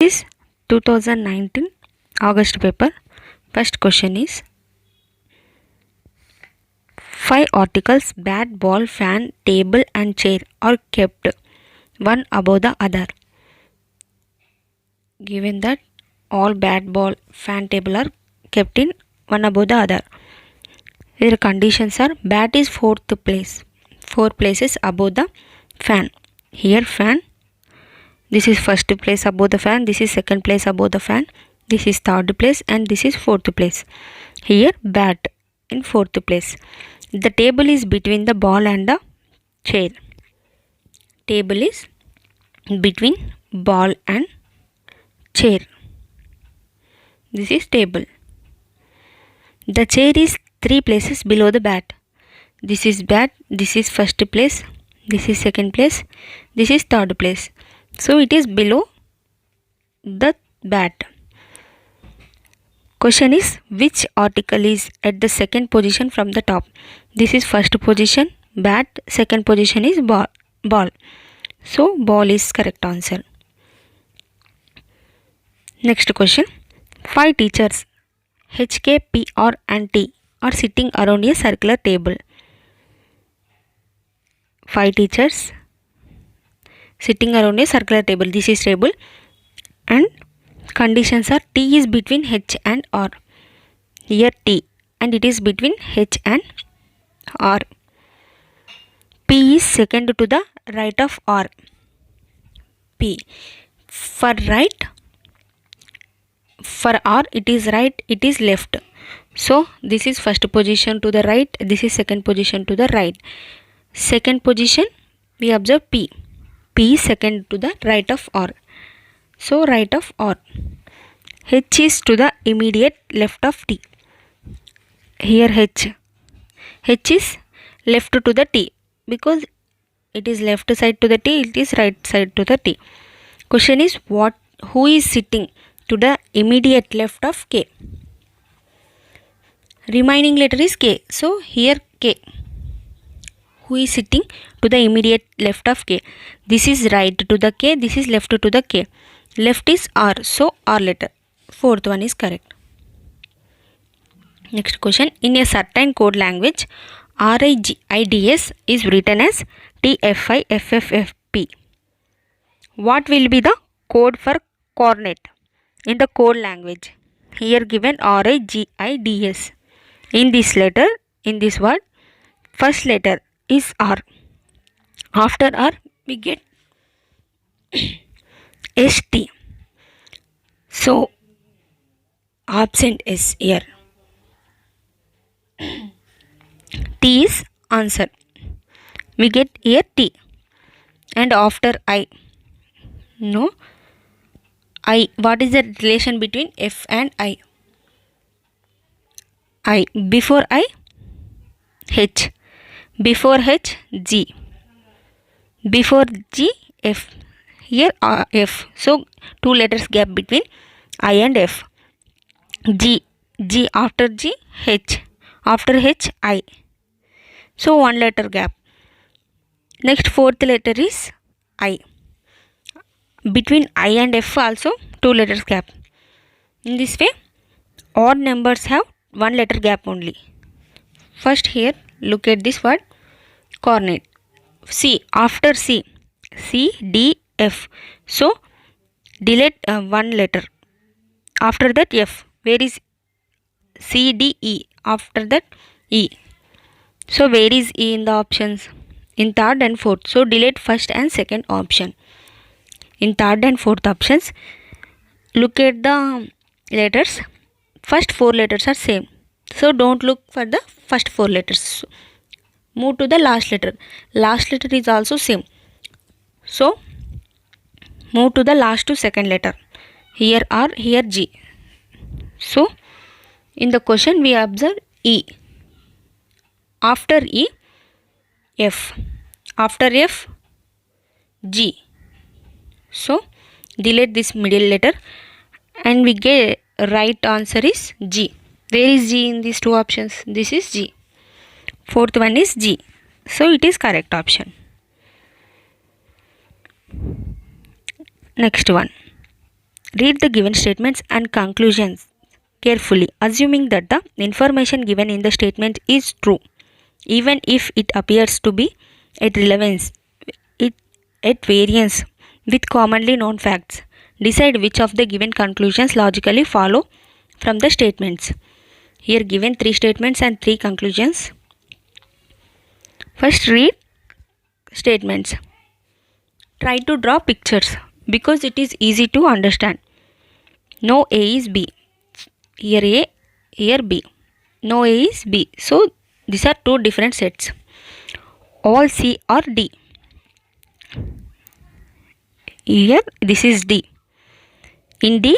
Is 2019 August paper. First question is 5 articles bat, ball, fan, table and chair are kept one above the other. Given that all bat, ball, fan, table are kept in one above the other. Their conditions are bat is 4th place, 4 places above the fan. Here fan, this is first place above the fan, this is second place above the fan, this is third place and this is 4th place. Here bat in 4th place. The table is between the ball and the chair. Table is between ball and chair. This is table. The chair is 3 places below the bat. This is bat, this is first place, this is second place, this is third place. So it is below the bat. Question is which article is at the second position from the top? This is first position bat, second position is ball. So ball is correct answer. Next question. 5 teachers HK, PR and T are sitting around a circular table. 5 teachers sitting around a circular table. This is table and conditions are T is between H and R. Here T and it is between H and R. P is second to the right of R. P. For R it is right, it is left. So this is first position to the right, this is second position to the right. Second position we observe P. P is second to the right of R. So right of R. H is to the immediate left of T. Here H. H is left to the T because it is left side to the T, it is right side to the T. Question is who is sitting to the immediate left of K? Remaining letter is K. So here K. Who is sitting to the immediate left of K? This is right to the K, this is left to the K. Left is R, so R letter. 4th one is correct. Next question. In a certain code language, RIGIDS is written as TFIFFFP. What will be the code for cornet in the code language? Here given RIGIDS. In this letter, in this word, first letter is R. After R, we get ST. So, absent is here. T is answer. We get here T. And after I. No. I. What is the relation between F and I? I. Before I, H. Before H, G. Before G, F. Here F. So 2 letters gap between I and F. G. G after G, H. After H, I. So 1 letter gap. Next 4th letter is I. Between I and F also 2 letters gap. In this way, odd numbers have 1 letter gap only. First here, look at this word, cornet. C, after C, C, D, F. So, delete 1 letter. After that F. Where is C, D, E? After that E. So, where is E in the options? In third and fourth. So, delete first and second option. In third and fourth options, look at the letters. First 4 letters are same. So, don't look for the first 4 letters. Move to the last letter. Last letter is also same. So, move to the last to second letter. Here R, here G. So, in the question we observe E. After E, F. After F, G. So, delete this middle letter and we get right answer is G. Where is G in these 2 options? This is G. 4th one is G. So, it is correct option. Next one. Read the given statements and conclusions carefully, assuming that the information given in the statement is true, even if it appears to be at relevance, it at variance with commonly known facts. Decide which of the given conclusions logically follow from the statements. Here given 3 statements and 3 conclusions. First, read statements. Try to draw pictures because it is easy to understand. No A is B. Here A, here B. No A is B. So these are 2 different sets. All C or D. Here this is D. In D,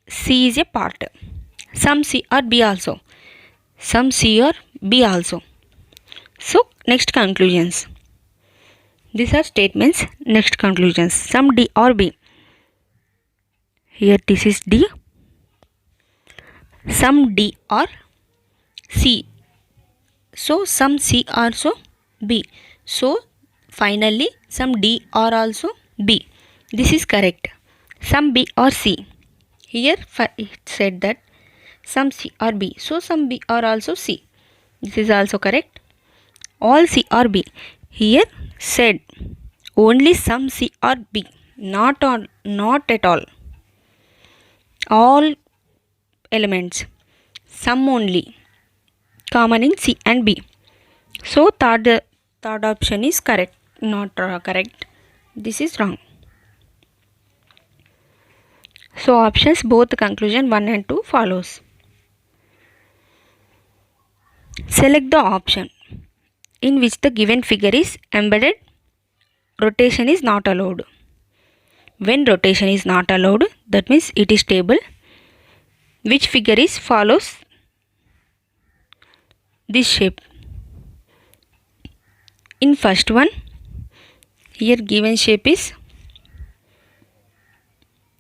C is a part. Some C or B also. Some C or B also. So next conclusions. These are statements. Next conclusions. Some D or B. Here this is D. Some D or C. So some C also B. So finally some D or also B. This is correct. Some B or C. Here it said that some C or B. So some B or also C. This is also correct. All C or B. Here said only some C or B. Not at all. All elements. Some only. Common in C and B. So third option is correct. Not correct. This is wrong. So options both conclusion 1 and 2 follows. Select the option in which the given figure is embedded. Rotation is not allowed. When rotation is not allowed, that means it is stable. Which figure is follows this shape? In first one, here given shape is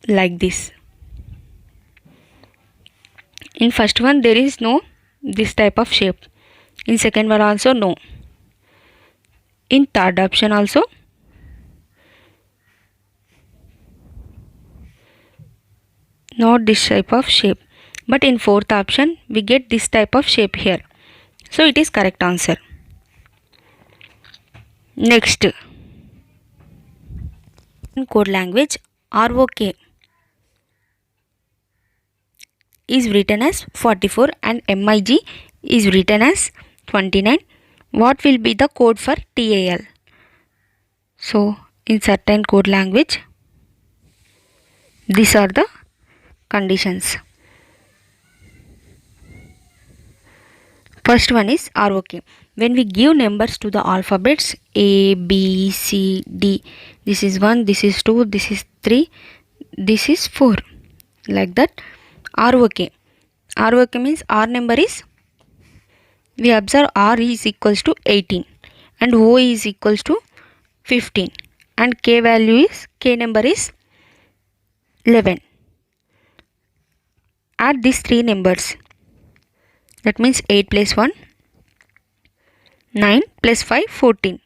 like this. In first one there is no this type of shape. In second one also no. In third option also not this type of shape. But in fourth option we get this type of shape here. So it is correct answer. Next, in code language, ROK is written as 44 and MIG is written as 29. What will be the code for TAL? So in certain code language, these are the conditions. First one is ROK. When we give numbers to the alphabets A, B, C, D, this is 1, this is 2, this is 3, this is 4. Like that. ROK. ROK means R number is, we observe R is equals to 18 and O is equals to 15 and K value is, K number is 11. Add these 3 numbers. That means 8 plus 1, 9 plus 5, 14,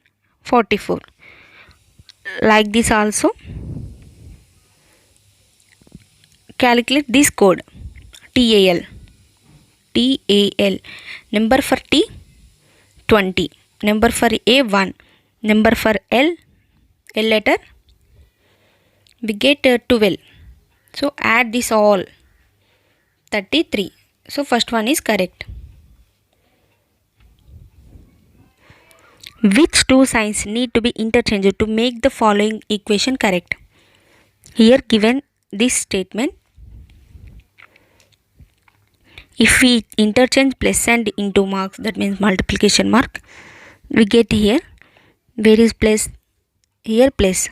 44. Like this also. Calculate this code. TAL. TAL. Number for T, 20. Number for A, 1. Number for L letter, we get 12. So add this all. 33. So first one is correct. Which two signs need to be interchanged to make the following equation correct? Here given this statement, if we interchange plus and into marks, that means multiplication mark, we get here, where is plus? Here plus.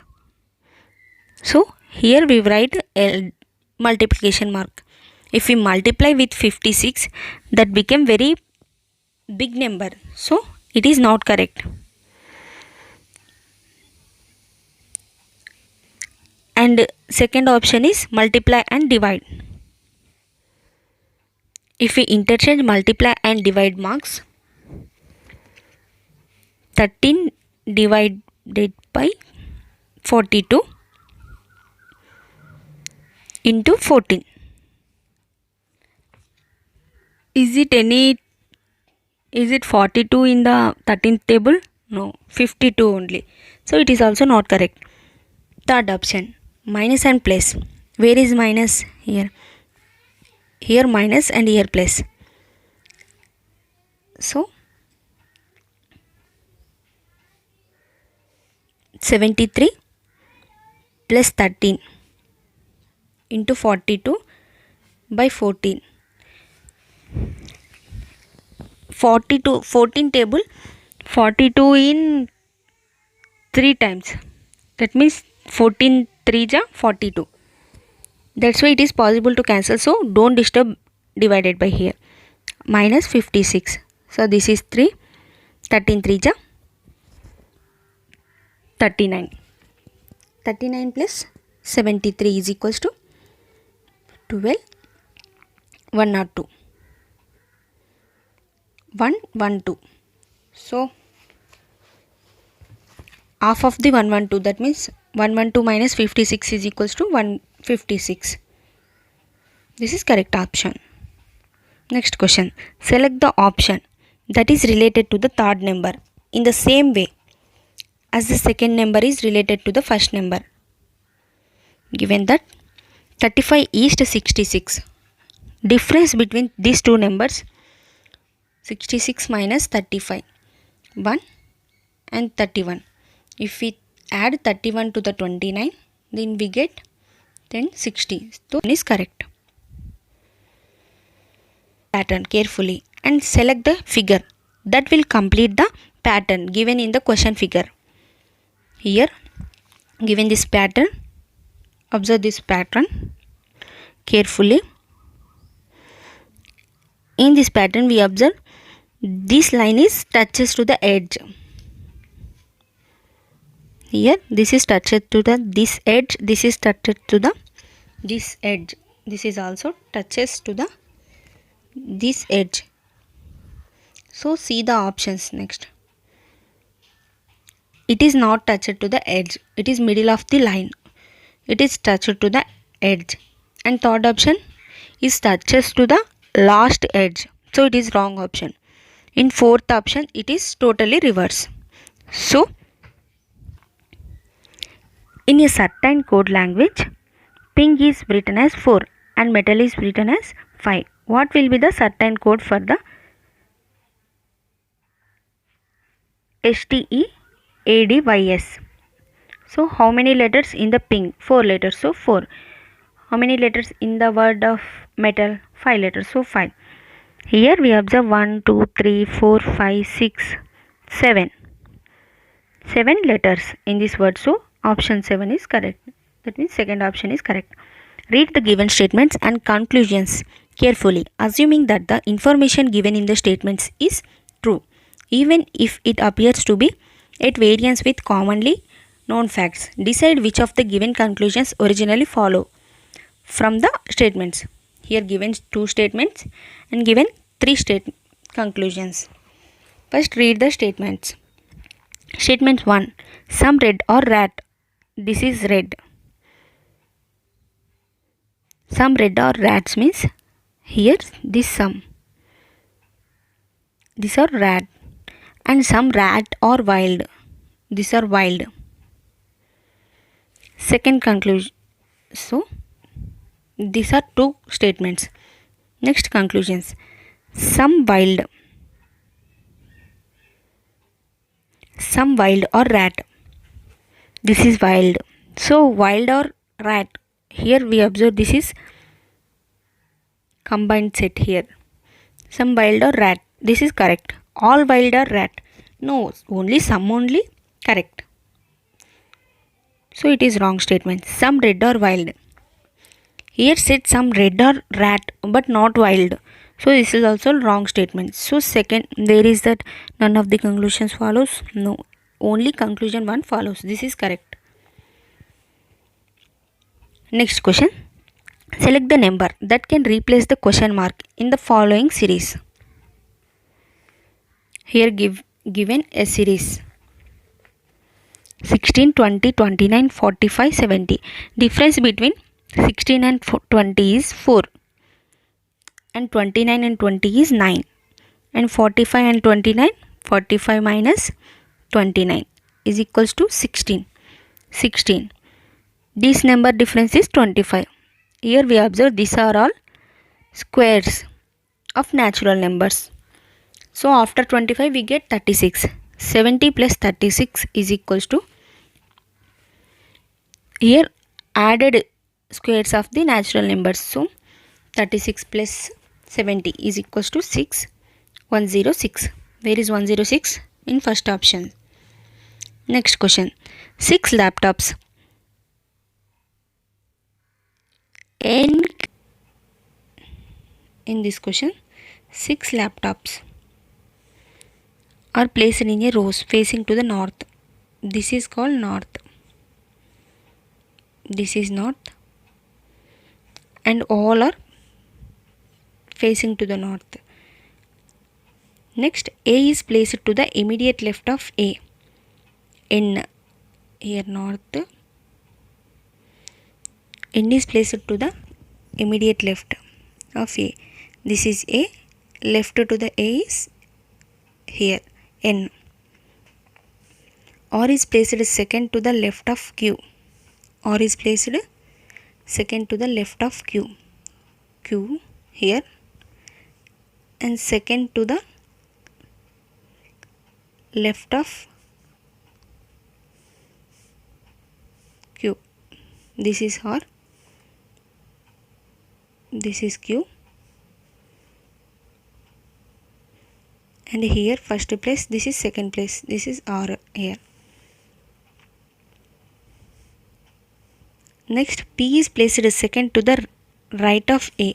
So here we write multiplication mark. If we multiply with 56, that became very big number. So it is not correct. And second option is multiply and divide. If we interchange multiply and divide marks, 13 divided by 42, into 14. Is it 42 in the 13th table? No, 52 only. So it is also not correct. Third option, minus and plus. Where is minus? Here. Here minus and here plus. So 73 plus 13 into 42 by 14. 14 table, 42 in 3 times. That means 14 3 ja 42. That's why it is possible to cancel. So don't disturb divided by here. Minus 56. So this is 3. 13 3 ja 39. 39 plus 73 is equals to 12. 102. 112. So half of the 112, that means 112 minus 56 is equals to 156. This is correct option. Next question. Select the option that is related to the third number in the same way as the second number is related to the first number. Given that 35 is to 66. Difference between these two numbers, 66 minus 35, 1 and 31. If we add 31 to the 29, then we get 1060. So this is correct. Pattern carefully and select the figure that will complete the pattern given in the question figure. Here given this pattern, observe this pattern carefully. In this pattern we observe this line is touches to the edge. Here this is touched to the this edge, this is touched to the this edge, this is also touches to the this edge. So see the options next. It is not touched to the edge, it is middle of the line, it is touched to the edge. And third option is touches to the last edge, so it is wrong option. In fourth option it is totally reverse. So in a certain code language, ping is written as 4 and metal is written as 5. What will be the certain code for the STEADYS? So how many letters in the ping? 4 letters, so 4. How many letters in the word of metal? 5 letters, so 5. Here we observe 1, 2, 3, 4, 5, 6, 7. 7 letters in this word, so option 7 is correct. That means second option is correct. Read the given statements and conclusions carefully, assuming that the information given in the statements is true, even if it appears to be at variance with commonly known facts. Decide which of the given conclusions originally follow from the statements. Here given 2 statements and given 3 conclusions. First read the statements. Statement 1. Some red or rat. This is red. Some red or rats means here this some. These are rat. And some rat or wild. These are wild. Second conclusion. So these are 2 statements. Next conclusions. Some wild. Some wild or rat. This is wild. So wild or rat. Here we observe this is combined set here. Some wild or rat. This is correct. All wild or rat. No, only some only correct. So it is wrong statement. Some red or wild. Here said some red or rat but not wild. So this is also wrong statement. So second, there is that none of the conclusions follows. No, only conclusion 1 follows. This is correct. Next question. Select the number that can replace the question mark in the following series. Here given a series. 16, 20, 29, 45, 70. Difference between 16 and 20 is 4, and 29 and 20 is 9, and 45 and 29, 45 minus 29 is equals to 16. 16. This number difference is 25. Here we observe these are all squares of natural numbers. So after 25 we get 36. 70 plus 36 is equals to, here added squares of the natural numbers. So 36 plus 70 is equals to 6. 106. Where is 106? In first option. Next question. 6 laptops. In this question, 6 laptops are placed in a rows facing to the north. This is called north. This is north, and all are facing to the north. Next, A is placed to the immediate left of A. N, here north. N is placed to the immediate left of A. This is A. Left to the A is here N. R is placed second to the left of Q. R is placed second to the left of Q. Q here, and second to the left of Q. This is R. This is Q. And here first place, this is second place, this is R here. Next, P is placed second to the right of A.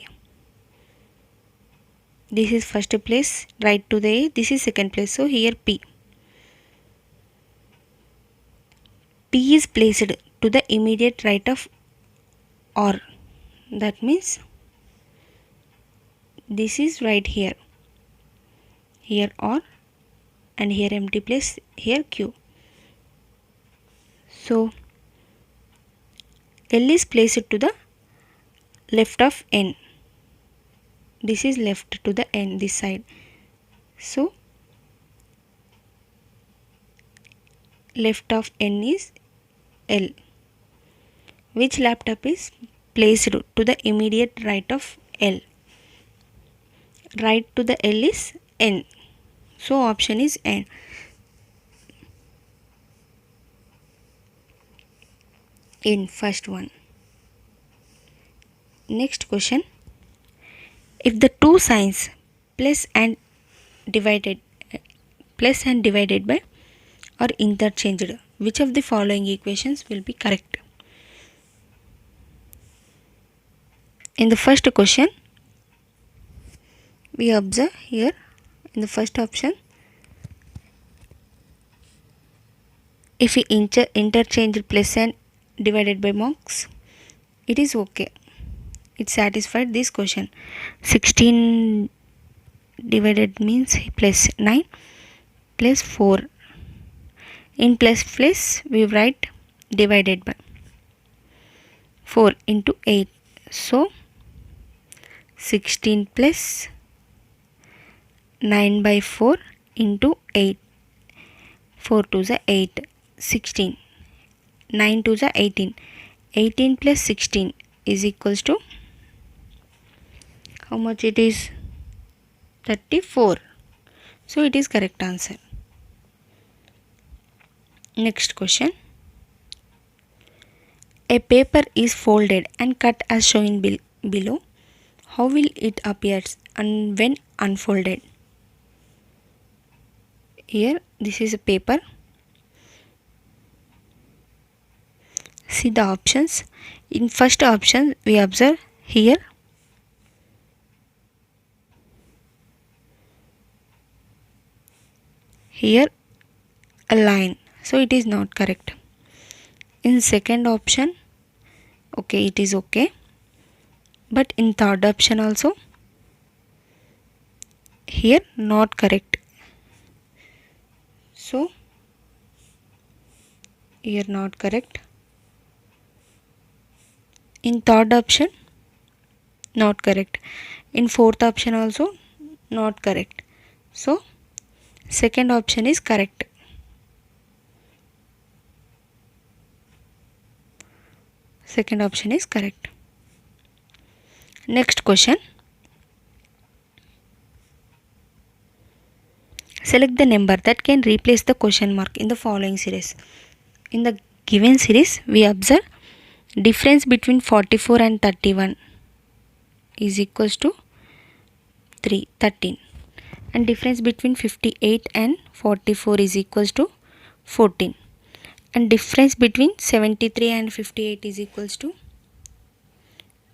This is first place, right to the A, this is second place, so here P. P is placed to the immediate right of R. That means this is right here. Here R, and here empty place, here Q. So L is placed to the left of N. This is left to the N, this side. So left of N is L. Which laptop is placed to the immediate right of L? Right to the L is N. So option is N. In first one. Next question. If the two signs plus and divided by are interchanged, which of the following equations will be correct? In the first question, we observe here in the first option, if we interchange plus and divided by marks, it is okay. It satisfied this question. 16 divided means plus 9 plus 4. In plus we write divided by 4 into 8. So 16 plus 9 by 4 into 8. 4 to the 8. 16. 9 to the 18. 18 plus 16 is equals to, how much it is? 34. So it is correct answer. Next question. A paper is folded and cut as shown below. How will it appear when unfolded? Here this is a paper. See the options. In first option we observe here a line, so it is not correct. In second option, okay, it is okay, but in third option also here not correct. So here not correct. In third option, not correct. In fourth option also not correct. So second option is correct. Second option is correct. Next question. Select the number that can replace the question mark in the following series. In the given series, we observe difference between 44 and 31 is equals to 13, and difference between 58 and 44 is equals to 14, and difference between 73 and 58 is equals to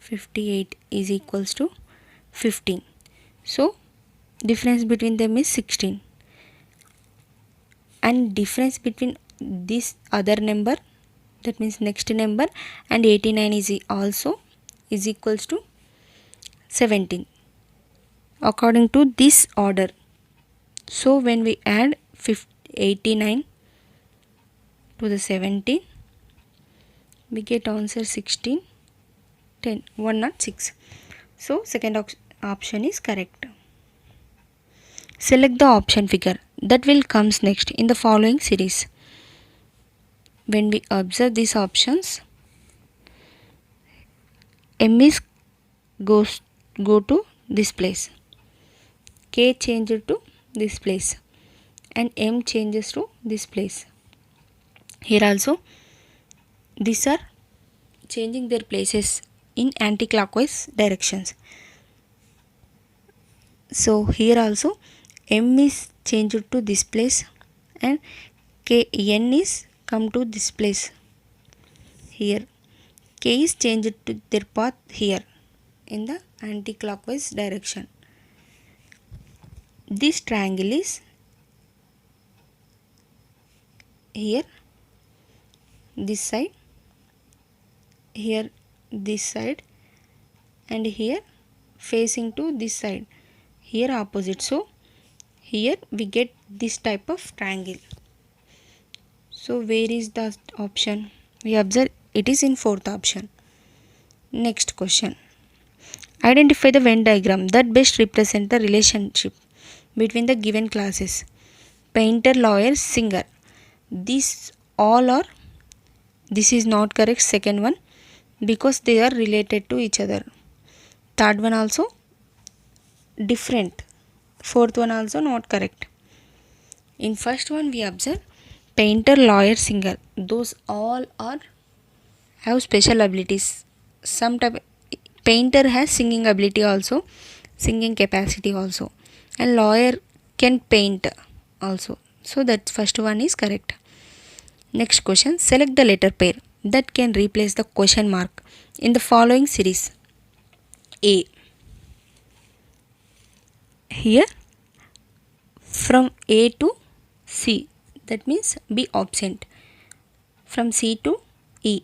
15. So difference between them is 16, and difference between this other number, that means next number, and 89 is also is equals to 17 according to this order. So when we add 89 to the 17, we get answer 16, 10, 106. So second option is correct. Select the option figure that will comes next in the following series. When we observe these options, M is go to this place, K changes to this place, and M changes to this place. Here also these are changing their places in anti-clockwise directions. So here also M is changed to this place and N is come to this place. Here K is changed to their path here in the anti-clockwise direction. This triangle is here, this side, here this side, and here facing to this side, here opposite. So here we get this type of triangle. So where is the option? We observe it is in fourth option. Next question. Identify the Venn diagram that best represent the relationship between the given classes. Painter, lawyer, singer. These all are, this is not correct, second one, because they are related to each other. Third one also different. Fourth one also not correct. In first one we observe painter, lawyer, singer. Those all are have special abilities. Some type painter has singing ability also, singing capacity also, and lawyer can paint also. So that first one is correct. Next question. Select the letter pair that can replace the question mark in the following series. A. Here from A to C, that means be absent. From C to E,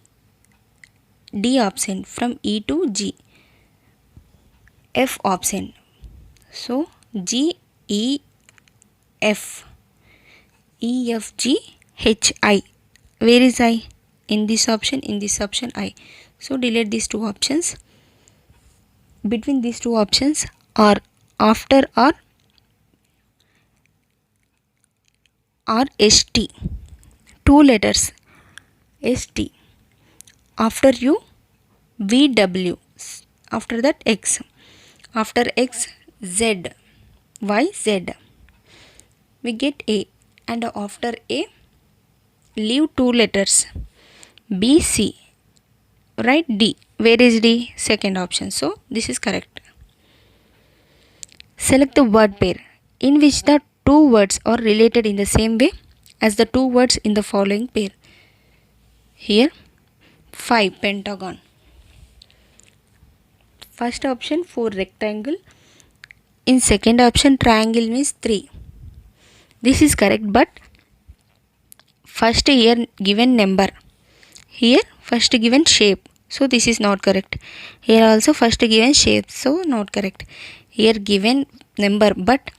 D absent. From E to G, F absent. So G, E, F, E, F, G, H, I. Where is I? In this option, I. So delete these two options. Between these two options or after or ST. Two letters ST. After U, VW. After that X. After X, Z. Y, Z. We get A. And after A, leave two letters B, C. Write D. Where is D? Second option. So this is correct. Select the word pair in which the two words are related in the same way as the two words in the following pair. Here 5, pentagon. First option 4, rectangle. In second option, triangle means 3. This is correct, but first here given number, here first given shape, so this is not correct. Here also first given shape, so not correct. Here given number, but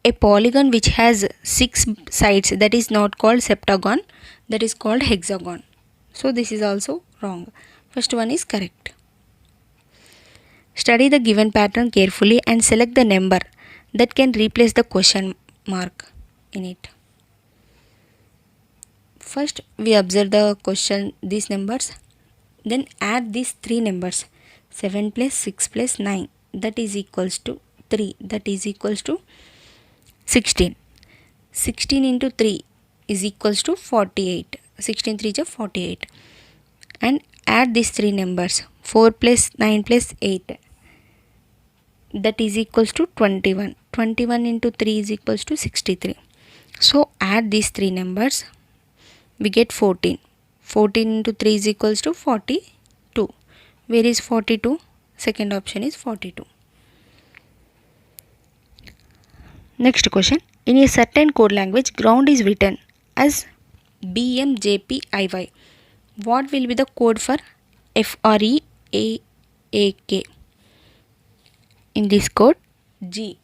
a polygon which has 6 sides, that is not called septagon, that is called hexagon. So this is also wrong. First one is correct. Study the given pattern carefully and select the number that can replace the question mark in it. First we observe the question, these numbers, then add these three numbers, 7 plus 6 plus 9, that is equals to 3, that is equals to 16. 16 into 3 is equals to 48. 16 3 is 48. And add these three numbers, 4 plus 9 plus 8, that is equals to 21. 21 into 3 is equals to 63. So add these three numbers, we get 14. 14 into 3 is equals to 42. Where is 42? Second option is 42. Next question. In a certain code language, ground is written as BMJPIY. What will be the code for FREAAK? In this code, G.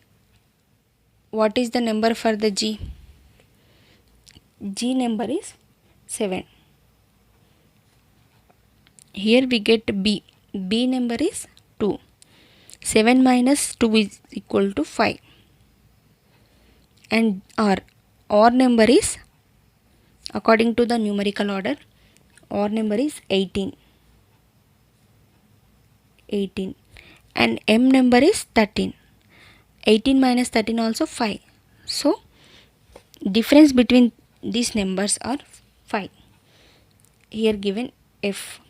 What is the number for the G? G number is 7. Here we get B. B number is 2. 7 minus 2 is equal to 5. And R. R number is, according to the numerical order, R number is 18. 18. And M number is 13. 18 minus 13 also 5. So difference between these numbers are 5. Here given F.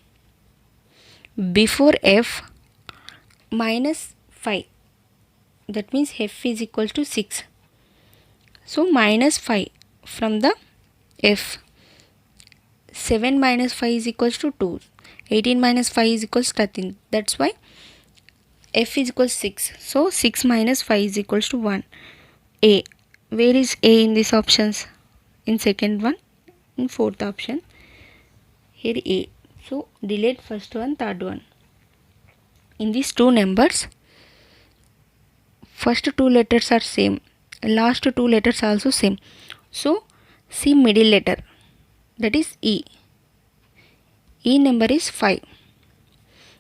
Before F, minus 5, that means F is equal to 6. So minus 5 from the F. 7 minus 5 is equals to 2. 18 minus 5 is equals to 13. That's why F is equals to 6. So 6 minus 5 is equals to 1. A. Where is A in these options? In second one, in fourth option. Here A. So delete first one, third one. In these two numbers, first two letters are same, last two letters also same. So see middle letter, that is E. E number is 5.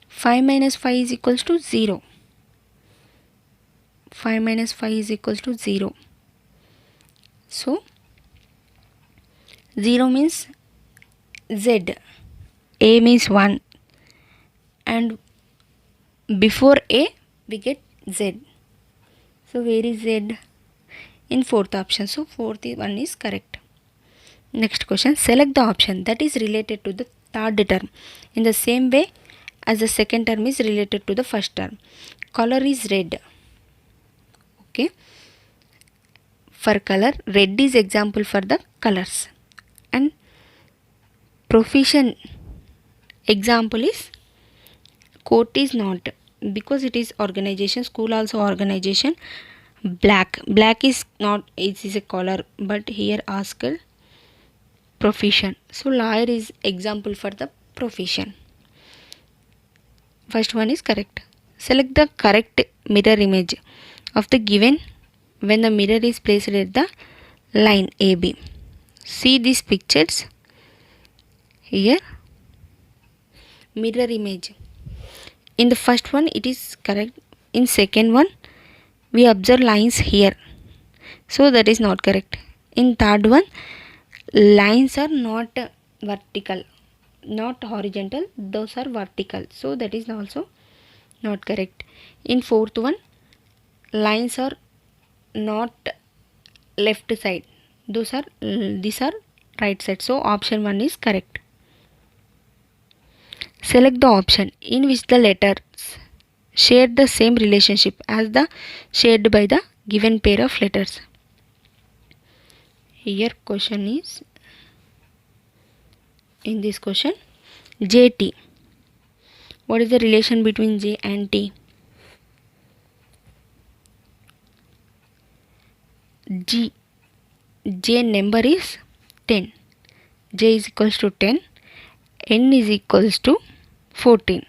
5 minus 5 is equals to 0. 5 minus 5 is equals to 0. So 0 means Z. A means 1. And before A we get Z. So where is Z? In fourth option. So fourth one is correct. Next question. Select the option that is related to the third term in the same way as the second term is related to the first term. Color is red. Okay. For color, red is example for the colors. And profession example is coat is not, because it is organization, school also organization. Black is not, it is a color, but here asked profession. So lawyer is example for the profession. First one is correct. Select the correct mirror image of the given when the mirror is placed at the line AB. See these pictures here. Mirror image. In the first one it is correct. In second one we observe lines here. So that is not correct. In third one, lines are not vertical, not horizontal, those are vertical. So that is also not correct. In fourth one, lines are not left side, these are right side. So option 1 is correct. Select the option in which the letters share the same relationship as the shared by the given pair of letters. Here question is, in this question, JT. What is the relation between J and T? J number is 10. J is equals to 10. N is equals to 14.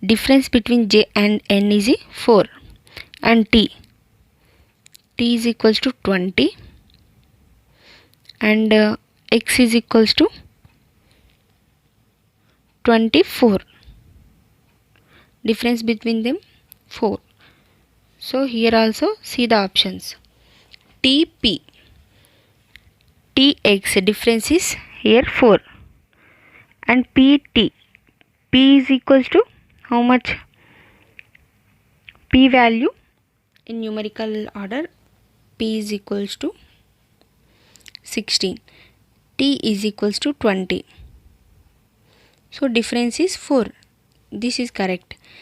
Difference between J and N is 4. And T is equals to 20. And X is equals to 24. Difference between them 4. So here also see the options. TP, TX difference is here 4, and PT, P is equals to how much? P value in numerical order, P is equals to 16, T is equals to 20. So difference is 4. This is correct.